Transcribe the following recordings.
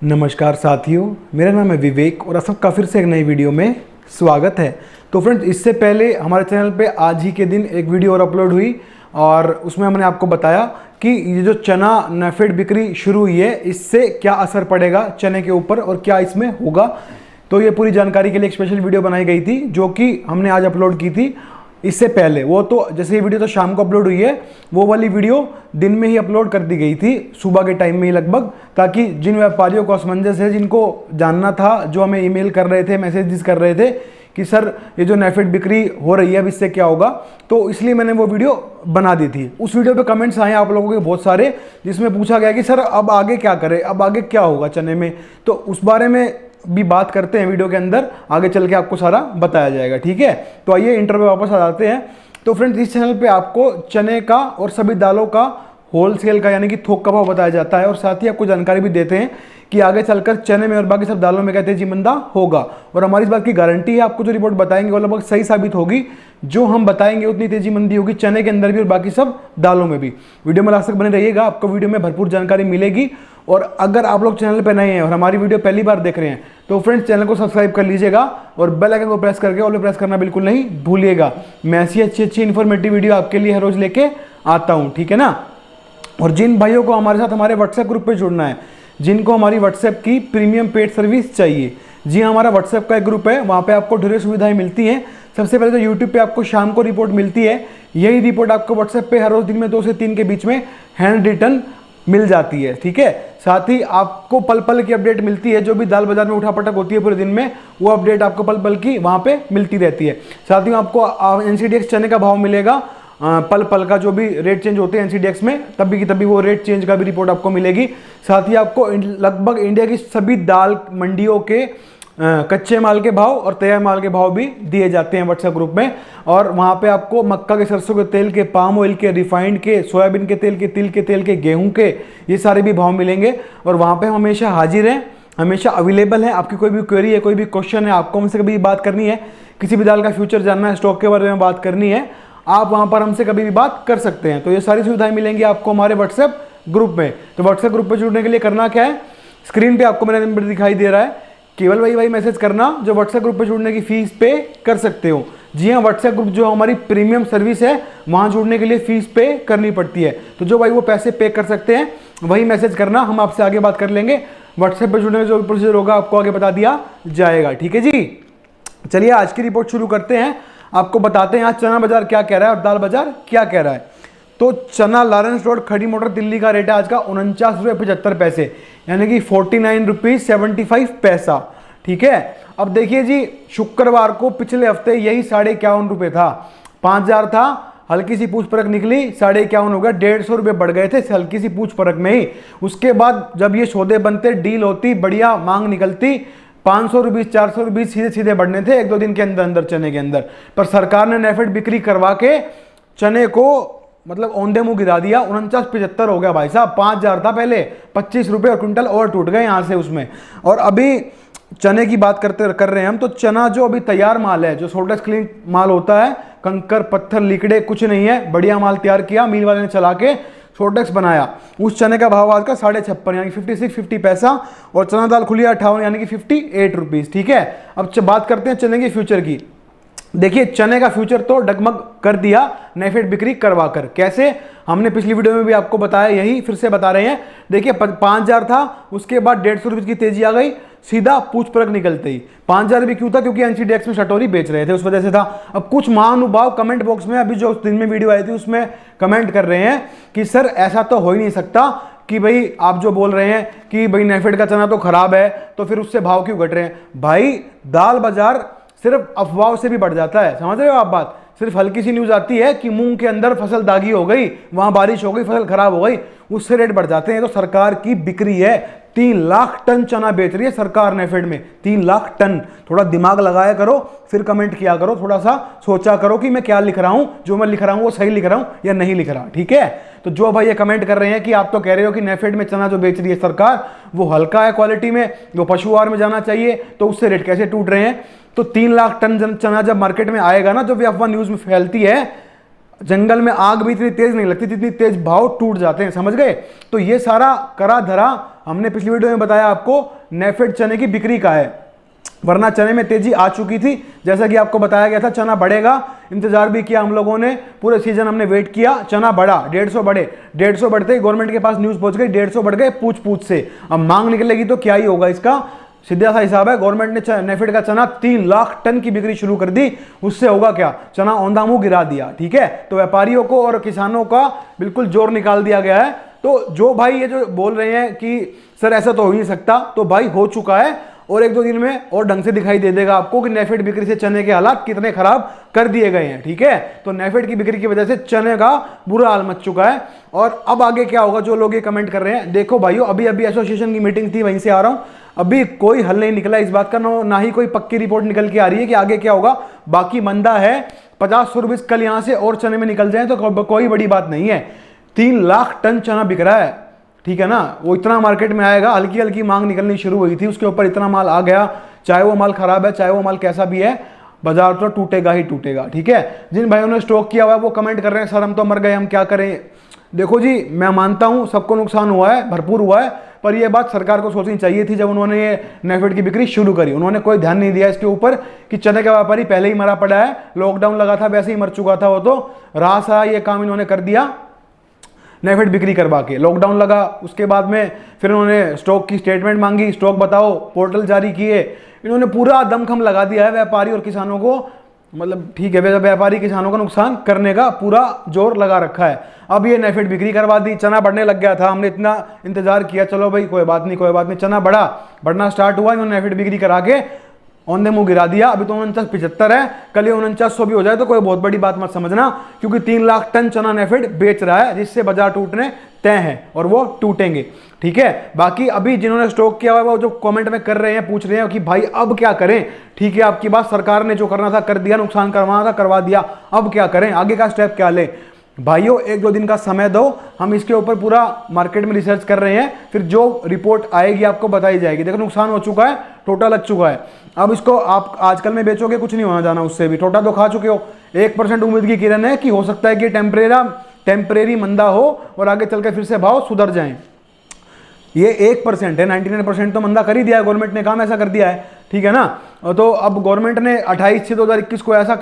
नमस्कार साथियों, मेरा नाम है विवेक और आप सबका फिर से एक नई वीडियो में स्वागत है। तो फ्रेंड्स, इससे पहले हमारे चैनल पे आज ही के दिन एक वीडियो और अपलोड हुई और उसमें हमने आपको बताया कि ये जो चना नेफेड बिक्री शुरू हुई है, इससे क्या असर पड़ेगा चने के ऊपर और क्या इसमें होगा। तो ये पूरी जानकारी के लिए एक स्पेशल वीडियो बनाई गई थी जो कि हमने आज अपलोड की थी। इससे पहले वो तो जैसे ये वीडियो तो शाम को अपलोड हुई है, वो वाली वीडियो दिन में ही अपलोड कर दी गई थी, सुबह के टाइम में ही लगभग, ताकि जिन व्यापारियों को असमंजस है, जिनको जानना था, जो हमें ईमेल कर रहे थे, मैसेजेस कर रहे थे कि सर ये जो नेफेड बिक्री हो रही है अब इससे क्या होगा, तो इसलिए मैंने वो वीडियो बना दी थी। उस वीडियो पे कमेंट्स आए आप लोगों के बहुत सारे, जिसमें पूछा गया कि सर अब आगे क्या करें, अब आगे क्या होगा चने में। तो उस बारे में भी बात करते हैं वीडियो के अंदर, आगे चल के आपको सारा बताया जाएगा। ठीक है, तो आइए इंटर पे वापस आ जाते हैं। तो फ्रेंड्स, इस चैनल पे आपको चने का और सभी दालों का होलसेल का यानी कि थोक का भाव बताया जाता है और साथ ही आपको जानकारी भी देते हैं कि आगे चलकर चने में और बाकी सब दालों में क्या तेजी मंदा होगा। और हमारी इस बात की गारंटी है, आपको जो रिपोर्ट बताएंगे वो लगभग सही साबित होगी। जो हम बताएंगे उतनी तेजी मंदी होगी चने के अंदर भी और बाकी सब दालों में भी। वीडियो में लास्ट तक बने रहिएगा, आपको वीडियो में भरपूर जानकारी मिलेगी। और अगर आप लोग चैनल पर नए हैं और हमारी वीडियो पहली बार देख रहे हैं तो फ्रेंड्स, चैनल को सब्सक्राइब कर लीजिएगा और बेल आइकन को प्रेस करके ऑल पे प्रेस करना बिल्कुल नहीं भूलिएगा। मैं ऐसी अच्छी इन्फॉर्मेटिव वीडियो आपके लिए हर रोज लेके आता हूँ, ठीक है ना। और जिन भाइयों को हमारे साथ हमारे व्हाट्सएप ग्रुप पे जुड़ना है, जिनको हमारी व्हाट्सएप की प्रीमियम पेड सर्विस चाहिए, जी हाँ, हमारा व्हाट्सएप का एक ग्रुप है, वहाँ पे आपको ढेरों सुविधाएं मिलती हैं। सबसे पहले तो यूट्यूब पे आपको शाम को रिपोर्ट मिलती है, यही रिपोर्ट आपको व्हाट्सएप पे हर रोज दिन में 2 से 3 के बीच में हैंड रिटन मिल जाती है। ठीक है, साथ ही आपको पल पल की अपडेट मिलती है, जो भी दाल बाजार में उठापटक होती है पूरे दिन में, वो अपडेट आपको पल पल की वहाँ पे मिलती रहती है। साथ ही आपको एनसीडीएक्स चने का भाव मिलेगा, पल पल का जो भी रेट चेंज होते हैं एनसीडीएक्स में, तभी की तभी वो रेट चेंज का भी रिपोर्ट आपको मिलेगी। साथ ही आपको लगभग इंडिया की सभी दाल मंडियों के कच्चे माल के भाव और तैयार माल के भाव भी दिए जाते हैं व्हाट्सएप ग्रुप में। और वहाँ पे आपको मक्का के, सरसों के तेल के, पाम ऑयल के, रिफाइंड के, सोयाबीन के तेल के, तिल के तेल के, गेहूं के, ये सारे भी भाव मिलेंगे। और वहाँ पे हम हमेशा हाजिर हैं, हमेशा अवेलेबल है। आपकी कोई भी क्वेरी है, कोई भी क्वेश्चन है, आपको हमसे कभी बात करनी है, किसी भी दाल का फ्यूचर जानना है, स्टॉक के बारे में बात करनी है, आप वहाँ पर हमसे कभी भी बात कर सकते हैं। तो ये सारी सुविधाएं मिलेंगी आपको हमारे व्हाट्सएप ग्रुप में। तो व्हाट्सएप ग्रुप पर जुड़ने के लिए करना क्या है, स्क्रीन पे आपको मेरा नंबर दिखाई दे रहा है, केवल वही मैसेज करना जो व्हाट्सएप ग्रुप पे जुड़ने की फीस पे कर सकते हो। जी हाँ, व्हाट्सएप ग्रुप जो हमारी प्रीमियम सर्विस है, वहाँ जुड़ने के लिए फीस पे करनी पड़ती है। तो जो भाई वो पैसे पे कर सकते हैं वही मैसेज करना, हम आपसे आगे बात कर लेंगे। व्हाट्सएप पे जुड़ने का जो प्रोसीजर होगा आपको आगे बता दिया जाएगा। ठीक है जी, चलिए आज की रिपोर्ट शुरू करते हैं। आपको बताते हैं आज चना बाजार क्या कह रहा है और दाल बाजार क्या कह रहा है। तो चना लॉरेंस रोड खड़ी मोटर दिल्ली का रेट है आज का 49.75 यानी कि 49.75 रुपीज। ठीक है, अब देखिए जी, शुक्रवार को पिछले हफ्ते यही 51.5 रुपये था, 5000 था, हल्की सी पूछ परख निकली, 51.5 हो गया, 150 रुपये बढ़ गए थे हल्की सी पूछ परख में ही। उसके बाद जब ये सौदे बनते, डील होती, बढ़िया मांग निकलती, 500 रुपीज, 400 रुपीज सीधे सीधे बढ़ने थे 1-2 दिन के अंदर अंदर चने के अंदर। पर सरकार ने नेफेड बिक्री करवा के चने को मतलब औंधे मुंह गिरा दिया, 49.75 हो गया भाई साहब। 5000 था पहले, 25 रुपये और क्विंटल और टूट गए यहाँ से उसमें। और अभी चने की बात कर रहे हैं हम, तो चना जो अभी तैयार माल है, जो सोल्डर क्लीन माल होता है, कंकर पत्थर लिकड़े कुछ नहीं है, बढ़िया माल तैयार किया, मिल वाले ने चला के सोल्डेक्स बनाया, उस चने का भाव आज का 56.5 यानी कि 56.50 पैसा। और चना दाल खुली 58 यानी कि 58 रुपीज। ठीक है, अब बात करते हैं चने के फ्यूचर की। देखिए, चने का फ्यूचर तो डगमग कर दिया नेफेड बिक्री करवाकर। कैसे, हमने पिछली वीडियो में भी आपको बताया, यही फिर से बता रहे हैं। देखिए, 5000 था, उसके बाद 150 रुपये की तेजी आ गई, सीधा पूछ परख निकलते ही। 5000 भी क्यों था, क्योंकि एनसीडीएक्स में शटोरी बेच रहे थे, उस वजह से था। अब कुछ महानुभाव कमेंट बॉक्स में, अभी जो दिन में वीडियो आई थी उसमें कमेंट कर रहे हैं कि सर ऐसा तो हो ही नहीं सकता कि भाई आप जो बोल रहे हैं कि भाई नेफेड का चना तो खराब है, तो फिर उससे भाव क्यों घट रहे हैं। भाई, दाल बाजार सिर्फ अफवाह से भी बढ़ जाता है, समझ रहे हो आप बात। सिर्फ हल्की सी न्यूज आती है कि मूंग के अंदर फसल दागी हो गई, वहां बारिश हो गई, फसल खराब हो गई, उससे रेट बढ़ जाते हैं। तो सरकार की बिक्री है, 3 लाख टन चना बेच रही है सरकार नेफेड में, 3 लाख टन। थोड़ा दिमाग लगाया करो, फिर कमेंट किया करो, थोड़ा सा सोचा करो कि मैं क्या लिख रहा हूं, जो मैं लिख रहा हूं वो सही लिख रहा हूं या नहीं लिख रहा। ठीक है, तो जो भाई ये कमेंट कर रहे हैं कि आप तो कह रहे हो कि नेफेड में चना जो बेच रही है सरकार वो हल्का है क्वालिटी में, वो पशु आहार में जाना चाहिए, तो उससे रेट कैसे टूट रहे हैं। तो 3 लाख टन चना जब मार्केट में आएगा ना, जो भी अफवाह न्यूज में फैलती है, जंगल में आग भी इतनी तेज नहीं लगती जितनी तेज भाव टूट जाते हैं, समझ गए। तो ये सारा करा धरा हमने पिछली वीडियो में बताया आपको नेफेड चने की बिक्री का है, वरना चने में तेजी आ चुकी थी। जैसा कि आपको बताया गया था चना बढ़ेगा, इंतजार भी किया हम लोगों ने, पूरे सीजन हमने वेट किया, चना बढ़ा, 150 बढ़े, 150 बढ़ते ही गवर्नमेंट के पास न्यूज़ पहुंच गई, 150 बढ़ गए पूछ पूछ से। अब मांग निकलेगी तो क्या ही होगा, इसका सीधा सा हिसाब है। गवर्नमेंट ने नेफेड का चना 3 लाख टन की बिक्री शुरू कर दी, उससे होगा क्या, चना औंधा मुंह गिरा दिया। ठीक है, तो व्यापारियों को और किसानों का बिल्कुल जोर निकाल दिया गया है। तो जो भाई ये जो बोल रहे हैं कि सर ऐसा तो हो ही नहीं सकता, तो भाई हो चुका है और 1-2 दिन में और ढंग से दिखाई दे देगा आपको कि नेफेड बिक्री से चने के हालात कितने खराब कर दिए गए हैं। ठीक है, तो नेफेड की बिक्री की वजह से चने का बुरा हाल मच चुका है। और अब आगे क्या होगा, जो लोग ये कमेंट कर रहे हैं, देखो भाइयों अभी एसोसिएशन की मीटिंग थी, वहीं से आ रहा हूं, अभी कोई हल नहीं निकला इस बात का, ना ही कोई पक्की रिपोर्ट निकल के आ रही है कि आगे क्या होगा। बाकी मंदा है, 50 रुपये कल यहां से और चने में निकल जाए तो कोई बड़ी बात नहीं है। 3 लाख टन चना बिक रहा है, ठीक है ना, वो इतना मार्केट में आएगा, हल्की हल्की मांग निकलनी शुरू हुई थी, उसके ऊपर इतना माल आ गया, चाहे वो माल खराब है चाहे वो माल कैसा भी है, बाजार तो टूटेगा ही टूटेगा। ठीक है, जिन भाइयों ने स्टॉक किया हुआ है वो कमेंट कर रहे हैं सर हम तो मर गए, हम क्या करें। देखो जी, मैं मानता हूं सबको नुकसान हुआ है, भरपूर हुआ है, पर यह बात सरकार को सोचनी चाहिए थी जब उन्होंने ये नेफेड की बिक्री शुरू करी। उन्होंने कोई ध्यान नहीं दिया इसके ऊपर कि चने का व्यापारी पहले ही मरा पड़ा है, लॉकडाउन लगा था वैसे ही मर चुका था वो, तो रासा ये काम इन्होंने कर दिया नेफेड बिक्री करवा के। लॉकडाउन लगा, उसके बाद में फिर उन्होंने स्टॉक की स्टेटमेंट मांगी, स्टॉक बताओ, पोर्टल जारी किए, इन्होंने पूरा दमखम लगा दिया है व्यापारी और किसानों को, मतलब ठीक है व्यापारी किसानों का नुकसान करने का पूरा जोर लगा रखा है। अब ये नेफेड बिक्री करवा दी, चना बढ़ने लग गया था, हमने इतना इंतजार किया, चलो भाई कोई बात नहीं कोई बात नहीं, चना बढ़ना स्टार्ट हुआ, इन्होंने नेफेड बिक्री करा के औंधे मुंह गिरा दिया। अभी तो 49.75 है, कल ये 4900 भी हो जाए तो कोई बहुत बड़ी बात मत समझना, क्योंकि 3 लाख टन चना नेफेड बेच रहा है, जिससे बाजार टूटने तय है और वो टूटेंगे। ठीक है, बाकी अभी जिन्होंने स्टॉक किया हुआ है वो जो कमेंट में कर रहे हैं, पूछ रहे हैं कि भाई अब क्या करें। ठीक है, आपकी बात, सरकार ने जो करना था कर दिया, नुकसान करवाना था करवा दिया, अब क्या करें, आगे का स्टेप क्या लें। भाइयों 1-2 दिन का समय दो, हम इसके ऊपर पूरा मार्केट में रिसर्च कर रहे हैं, फिर जो रिपोर्ट आएगी आपको बताई जाएगी। देखो नुकसान हो चुका है, टोटा लग चुका है, अब इसको आप आजकल में बेचोगे कुछ नहीं होना जाना उससे भी, टोटा तो खा चुके हो। 1% उम्मीद की किरण है कि हो सकता है कि टेम्परेरी मंदा हो और आगे चलकर फिर से भाव सुधर जाएं। ये 1% है, 99% तो मंदा कर ही दिया है, गवर्नमेंट ने काम ऐसा कर दिया है। ठीक है ना, तो अब गवर्नमेंट ने 28 से 2021 को ऐसा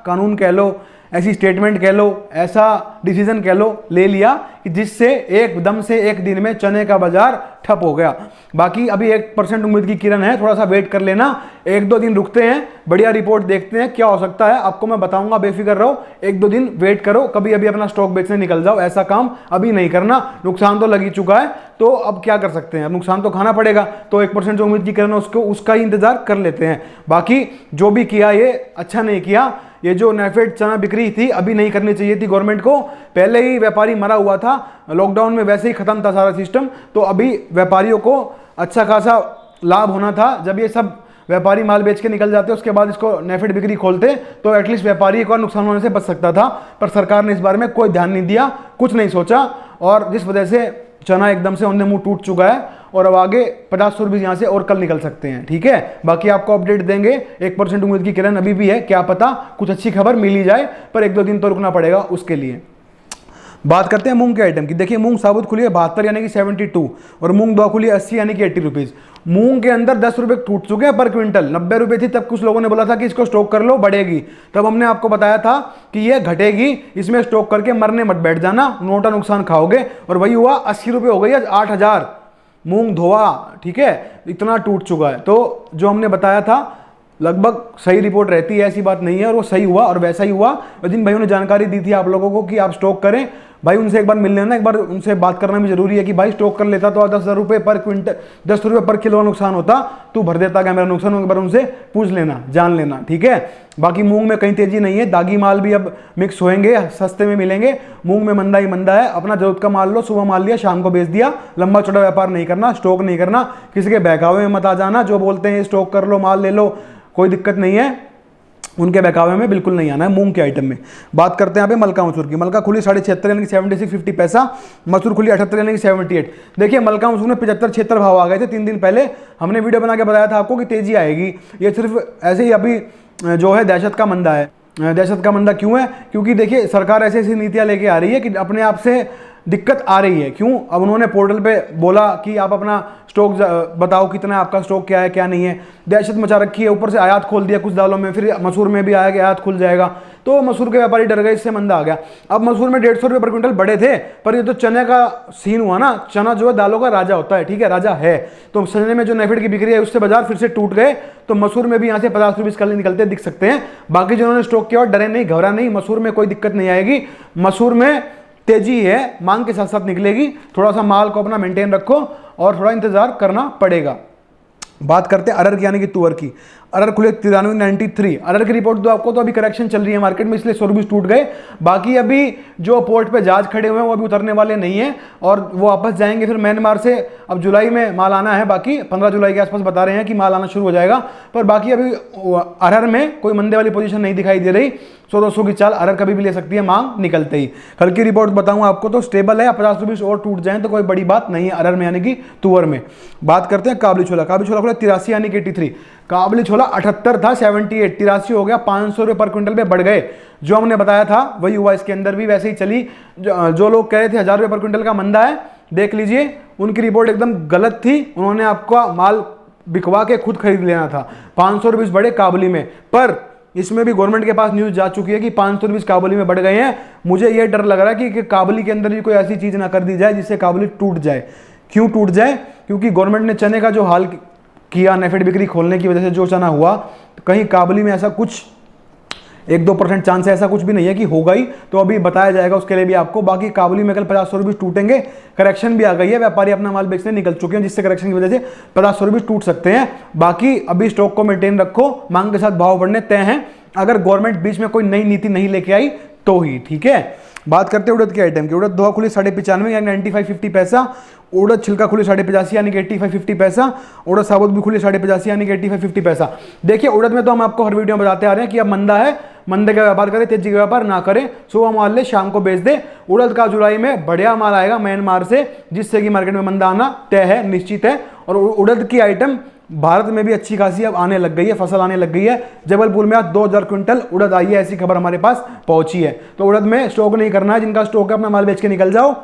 कानून कह लो, ऐसी स्टेटमेंट कह लो, ऐसा डिसीजन कह लो ले लिया कि जिससे एकदम से एक दिन में चने का बाजार ठप हो गया। बाकी अभी 1% उम्मीद की किरण है, थोड़ा सा वेट कर लेना, 1-2 दिन रुकते हैं, बढ़िया रिपोर्ट देखते हैं क्या हो सकता है, आपको मैं बताऊंगा, बेफिक्र रहो, 1-2 दिन वेट करो, कभी अभी अपना स्टॉक बेचने निकल जाओ, ऐसा काम अभी नहीं करना। नुकसान तो लग ही चुका है, तो अब क्या कर सकते हैं, अब नुकसान तो खाना पड़ेगा, तो 1% जो उम्मीद की किरण है उसका ही इंतजार कर लेते हैं। बाकी जो भी किया ये अच्छा नहीं किया, ये जो नेफेड चना बिक्री थी अभी नहीं करनी चाहिए थी गवर्नमेंट को, पहले ही व्यापारी मरा हुआ था, लॉकडाउन में वैसे ही खत्म था सारा सिस्टम, तो अभी व्यापारियों को अच्छा खासा लाभ होना था। जब ये सब व्यापारी माल बेच के निकल जाते, उसके बाद इसको नेफेड बिक्री खोलते तो एटलीस्ट व्यापारी को नुकसान होने से बच सकता था, पर सरकार ने इस बारे में कोई ध्यान नहीं दिया, कुछ नहीं सोचा, और जिस वजह से चना एकदम से औंधे मुंह टूट चुका है और अब आगे 50 रुपये यहाँ से और कल निकल सकते हैं। ठीक है, बाकी आपको अपडेट देंगे, 1% उम्मीद की किरण अभी भी है, क्या पता कुछ अच्छी खबर मिल ही जाए, पर 1-2 दिन तो रुकना पड़ेगा उसके लिए। बात करते हैं मूंग के आइटम की। देखिए मूंग साबुत खुली है 72 यानी कि 72, और मूंग दवा खुली है 80 यानी कि 80 रुपीज़। मूंग के अंदर 10 रुपये टूट चुके हैं पर क्विंटल, 90 रुपये थी, तब कुछ लोगों ने बोला था कि इसको स्टॉक कर लो बढ़ेगी, तब हमने आपको बताया था कि ये घटेगी, इसमें स्टॉक करके मरने मत बैठ जाना, मोटा नुकसान खाओगे, और वही हुआ, 80 रुपये हो गई आज 8000 मूंग धोआ। ठीक है, इतना टूट चुका है, तो जो हमने बताया था लगभग सही रिपोर्ट रहती है, ऐसी बात नहीं है, और वो सही हुआ और वैसा ही हुआ। और जिन भाइयों ने जानकारी दी थी आप लोगों को कि आप स्टॉक करें, भाई उनसे एक बार मिल लेना, एक बार उनसे बात करना भी जरूरी है कि भाई स्टॉक कर लेता तो 10,000 रुपये पर क्विंटल, 10 रुपये पर किलो नुकसान होता, तू भर देता क्या मेरा नुकसान हो, एक बार उनसे पूछ लेना, जान लेना। ठीक है, बाकी मूंग में कहीं तेजी नहीं है, दागी माल भी अब मिक्स होएंगे, सस्ते में मिलेंगे, मूंग में मंदा ही मंदा है, अपना जरूरत का माल लो, सुबह माल लिया शाम को बेच दिया, लंबा चौड़ा व्यापार नहीं करना, स्टॉक नहीं करना, किसी के बहकावे में मत आ जाना, जो बोलते हैं स्टॉक कर लो माल ले लो कोई दिक्कत नहीं है, उनके बहकावे में बिल्कुल नहीं आना है मूंग के आइटम में। बात करते हैं यहाँ पे मलका मसूर की। मलका खुली 76.5 यानी कि 76.50 पैसा, मसूर खुली 78 यानी कि 78। देखिए मलका मसूर में 75-76 भाव आ गए थे 3 दिन पहले, हमने वीडियो बना के बताया था आपको कि तेजी आएगी, ये सिर्फ ऐसे ही अभी जो है दहशत का मंदा है। दहशत का मंदा क्यों है, क्योंकि देखिए सरकार ऐसी ऐसी नीतियाँ लेके आ रही है कि अपने आप से दिक्कत आ रही है। क्यों? अब उन्होंने पोर्टल पे बोला कि आप अपना स्टॉक बताओ कितना है आपका स्टॉक, क्या है क्या नहीं है, दहशत मचा रखी है। ऊपर से आयात खोल दिया कुछ दालों में, फिर मसूर में भी आया कि आयात खुल जाएगा, तो मसूर के व्यापारी डर गए, इससे मंदा आ गया। अब मसूर में 150 रुपये पर क्विंटल बढ़े थे, पर ये तो चने का सीन हुआ ना, चना जो है दालों का राजा होता है, ठीक है, राजा है। तो चने में जो नेफेड की बिक्री है उससे बाजार फिर से टूट गए, तो मसूर में भी यहाँ से 50 रुपये कल निकलते दिख सकते हैं। बाकी जिन्होंने स्टॉक किया और डरे नहीं, घबरा नहीं, मसूर में कोई दिक्कत नहीं आएगी। मसूर में तेजी है, मांग के साथ साथ निकलेगी। थोड़ा सा माल को अपना मेंटेन रखो और थोड़ा इंतजार करना पड़ेगा। बात करते हैं अरहर की, यानी कि तुअर की। अरहर खुले 93.93। अरहर की रिपोर्ट दो आपको, तो अभी करेक्शन चल रही है मार्केट में, इसलिए 100 रुपये टूट गए। बाकी अभी जो पोर्ट पे जहाज खड़े हुए हैं वो अभी उतरने वाले नहीं है और वो वापस जाएंगे फिर म्यांमार से। अब जुलाई में माल आना है, बाकी 15 जुलाई के आसपास बता रहे हैं कि माल आना शुरू हो जाएगा। पर बाकी अभी अरहर में कोई मंदे वाली पोजीशन नहीं दिखाई दे रही। 100-200 की चाल अरहर कभी भी ले सकती है मांग निकलते ही। कल की रिपोर्ट बताऊं आपको तो स्टेबल है, 50 रुपये और टूट जाए तो कोई बड़ी बात नहीं है अरहर में, यानी कि तुअर में। बात करते हैं काबुली छोला। काबुली छोला खुला 83 यानी कि 83। काबुली छोला 78 था, 78 83 हो गया, 500 रुपये पर क्विंटल पे बढ़ गए। जो हमने बताया था वही हुआ, इसके अंदर भी वैसे ही चली। जो लोग कह रहे थे 1000 रुपये पर क्विंटल का मंदा है, देख लीजिए उनकी रिपोर्ट एकदम गलत थी। उन्होंने आपका माल बिकवा के खुद खरीद लेना था। 500 रुपये बढ़े काबुली में, पर इसमें भी गवर्नमेंट के पास न्यूज़ जा चुकी है कि 500 रुपये काबुली में बढ़ गए हैं। मुझे यह डर लग रहा है कि काबुली के अंदर भी कोई ऐसी चीज़ ना कर दी जाए जिससे काबुली टूट जाए। क्यों टूट जाए? क्योंकि गवर्नमेंट ने चने का जो हाल किया, नेफेड बिक्री खोलने की वजह से जो चना हुआ, तो कहीं काबुली में ऐसा कुछ 1-2% चांस है, ऐसा कुछ भी नहीं है कि होगा ही, तो अभी बताया जाएगा उसके लिए भी आपको। बाकी काबुली में कल 50 रुपये टूटेंगे, करेक्शन भी आ गई है, व्यापारी अपना माल बेचने निकल चुके हैं, जिससे करेक्शन की वजह से 50 रुपये टूट सकते हैं। बाकी अभी स्टॉक को मेंटेन रखो, मांग के साथ भाव बढ़ने तय हैं, अगर गवर्नमेंट बीच में कोई नई नीति नहीं लेके आई तो ही, ठीक है। बात करते हैं उड़द के आइटम की। उड़द दोहा खुली 95 यानी 95-50 पैसा। उड़द छिलका खुली 85.5 यानी कि 85-50 पैसा। उड़द साबुत भी खुली 85.5 यानी कि 85-50 पैसा। देखिए उड़द में तो हम आपको हर वीडियो में बताते आ रहे हैं कि अब मंदा है, मंदे का व्यापार करें, तेजी का व्यापार ना करें, सुबह माल ले शाम को बेच दे। उड़द का जुलाई में बढ़िया माल आएगा म्यांमार से, जिससे कि मार्केट में मंदा आना तय है, निश्चित है। और उड़द की आइटम भारत में भी अच्छी खासी अब आने लग गई है, फसल आने लग गई है। जबलपुर में आज 2000 क्विंटल उड़द आई है, ऐसी खबर हमारे पास पहुंची है। तो उड़द में स्टॉक नहीं करना है, जिनका स्टॉक है अपना माल बेच के निकल जाओ,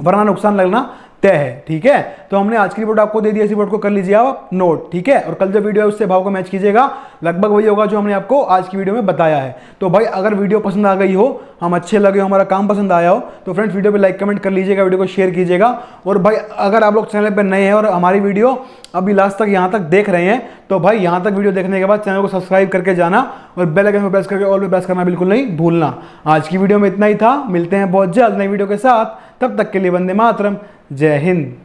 वरना नुकसान लगना तय है, ठीक है। तो हमने आज की रिपोर्ट आपको दे दी, इस रिपोर्ट को कर लीजिए आप नोट, ठीक है। और कल जो वीडियो है उससे भाव को मैच कीजिएगा, लगभग वही होगा जो हमने आपको आज की वीडियो में बताया है। तो भाई अगर वीडियो पसंद आ गई हो, हम अच्छे लगे हो, हमारा काम पसंद आया हो, तो फ्रेंड्स वीडियो पे लाइक कमेंट कर लीजिएगा, वीडियो को शेयर कीजिएगा। और भाई अगर आप लोग चैनल पर नए हैं और हमारी वीडियो अभी लास्ट तक यहाँ तक देख रहे हैं, तो भाई यहाँ तक वीडियो देखने के बाद चैनल को सब्सक्राइब करके जाना और बेल आइकन को प्रेस करके ऑल पे प्रेस करना बिल्कुल नहीं भूलना। आज की वीडियो में इतना ही था, मिलते हैं बहुत जल्द नई वीडियो के साथ, तब तक के लिए वंदे मातरम, जय हिंद।